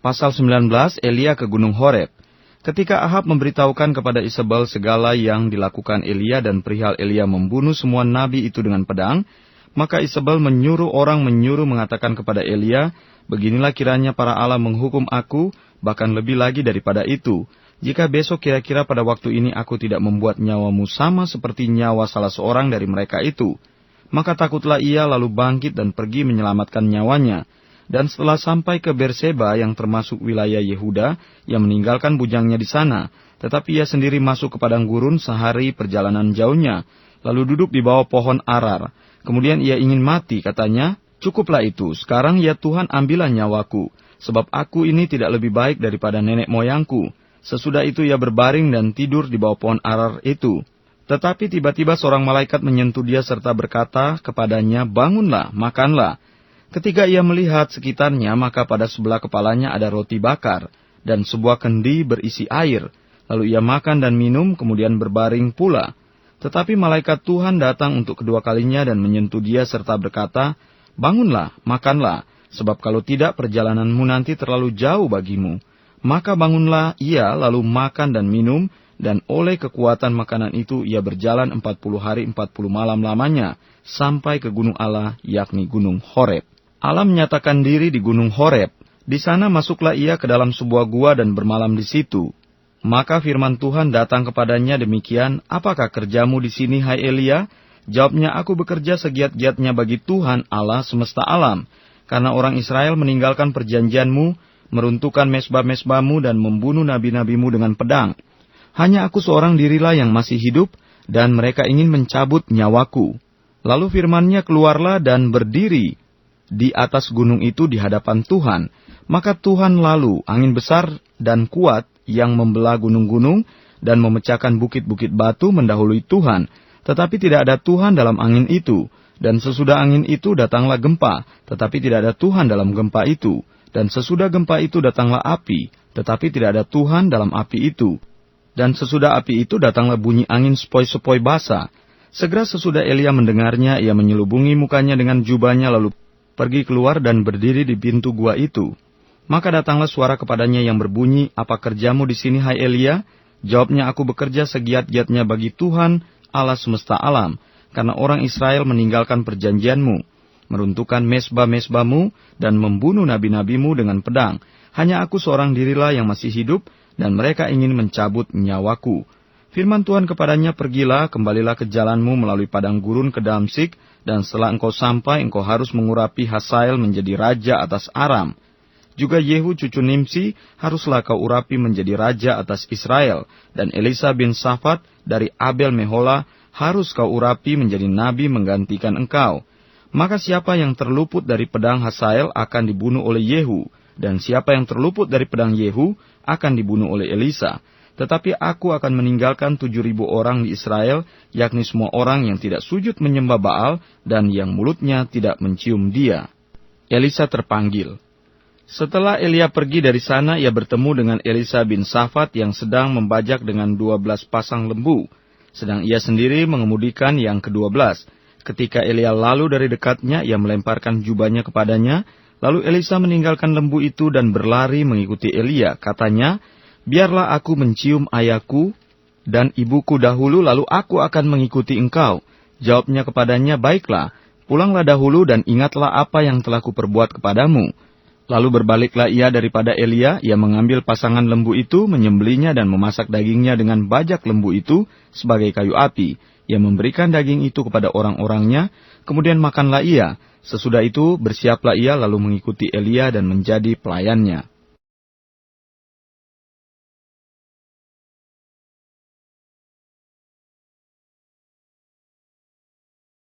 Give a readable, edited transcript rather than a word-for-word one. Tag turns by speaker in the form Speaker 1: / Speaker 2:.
Speaker 1: Pasal 19, Elia ke Gunung Horeb. Ketika Ahab memberitahukan kepada Isabel segala yang dilakukan Elia dan perihal Elia membunuh semua nabi itu dengan pedang, maka Isabel menyuruh mengatakan kepada Elia, "Beginilah kiranya para Allah menghukum aku, bahkan lebih lagi daripada itu. Jika besok kira-kira pada waktu ini aku tidak membuat nyawamu sama seperti nyawa salah seorang dari mereka itu." Maka takutlah ia lalu bangkit dan pergi menyelamatkan nyawanya. Dan setelah sampai ke Berseba yang termasuk wilayah Yehuda, ia meninggalkan bujangnya di sana. Tetapi ia sendiri masuk ke padang gurun sehari perjalanan jauhnya, lalu duduk di bawah pohon arar. Kemudian ia ingin mati, katanya, "Cukuplah itu, sekarang ya Tuhan ambillah nyawaku, sebab aku ini tidak lebih baik daripada nenek moyangku." Sesudah itu ia berbaring dan tidur di bawah pohon arar itu. Tetapi tiba-tiba seorang malaikat menyentuh dia serta berkata kepadanya, "Bangunlah, makanlah." Ketika ia melihat sekitarnya, maka pada sebelah kepalanya ada roti bakar dan sebuah kendi berisi air. Lalu ia makan dan minum, kemudian berbaring pula. Tetapi malaikat Tuhan datang untuk kedua kalinya dan menyentuh dia serta berkata, "Bangunlah, makanlah, sebab kalau tidak perjalananmu nanti terlalu jauh bagimu." Maka bangunlah ia lalu makan dan minum, dan oleh kekuatan makanan itu ia berjalan 40 hari 40 malam lamanya, sampai ke gunung Allah, yakni gunung Horeb. Allah menyatakan diri di gunung Horeb. Di sana masuklah ia ke dalam sebuah gua dan bermalam di situ. Maka firman Tuhan datang kepadanya demikian, "Apakah kerjamu di sini, hai Elia?" Jawabnya, "Aku bekerja segiat-giatnya bagi Tuhan Allah semesta alam, karena orang Israel meninggalkan perjanjianmu, meruntuhkan mesbah-mesbahmu dan membunuh nabi-nabimu dengan pedang. Hanya aku seorang dirilah yang masih hidup, dan mereka ingin mencabut nyawaku." Lalu firman-Nya keluarlah dan berdiri di atas gunung itu di hadapan Tuhan. Maka Tuhan lalu angin besar dan kuat yang membelah gunung-gunung dan memecahkan bukit-bukit batu mendahului Tuhan. Tetapi tidak ada Tuhan dalam angin itu. Dan sesudah angin itu datanglah gempa, tetapi tidak ada Tuhan dalam gempa itu. Dan sesudah gempa itu datanglah api, tetapi tidak ada Tuhan dalam api itu. Dan sesudah api itu datanglah bunyi angin sepoi-sepoi basah. Segera sesudah Elia mendengarnya, ia menyelubungi mukanya dengan jubahnya lalu pergi keluar dan berdiri di pintu gua itu. Maka datanglah suara kepadanya yang berbunyi, "Apa kerjamu di sini, hai Elia?" Jawabnya, "Aku bekerja segiat-giatnya bagi Tuhan Allah semesta alam, karena orang Israel meninggalkan perjanjianmu, meruntuhkan mesbah-mesbahmu dan membunuh nabi-nabimu dengan pedang. Hanya aku seorang dirilah yang masih hidup, dan mereka ingin mencabut nyawaku." Firman Tuhan kepadanya, "Pergilah, kembalilah ke jalanmu melalui padang gurun ke Damsik, dan setelah engkau sampai, engkau harus mengurapi Hasael menjadi raja atas Aram. Juga Yehu cucu Nimsi haruslah kau urapi menjadi raja atas Israel, dan Elisa bin Safat dari Abel Mehola harus kau urapi menjadi nabi menggantikan engkau. Maka siapa yang terluput dari pedang Hasael akan dibunuh oleh Yehu, dan siapa yang terluput dari pedang Yehu akan dibunuh oleh Elisa. Tetapi aku akan meninggalkan 7.000 orang di Israel, yakni semua orang yang tidak sujud menyembah Baal dan yang mulutnya tidak mencium dia." Elisa terpanggil. Setelah Elia pergi dari sana, ia bertemu dengan Elisa bin Safat yang sedang membajak dengan 12 pasang lembu, sedang ia sendiri mengemudikan yang ke-12. Ketika Elia lalu dari dekatnya, ia melemparkan jubahnya kepadanya, lalu Elisa meninggalkan lembu itu dan berlari mengikuti Elia. Katanya, "Biarlah aku mencium ayahku dan ibuku dahulu, lalu aku akan mengikuti engkau." Jawabnya kepadanya, "Baiklah, pulanglah dahulu dan ingatlah apa yang telah kuperbuat kepadamu." Lalu berbaliklah ia daripada Elia, ia mengambil pasangan lembu itu, menyembelihnya dan memasak dagingnya dengan bajak lembu itu sebagai kayu api. Ia memberikan daging itu kepada orang-orangnya, kemudian makanlah ia. Sesudah itu bersiaplah ia lalu mengikuti Elia dan menjadi pelayannya.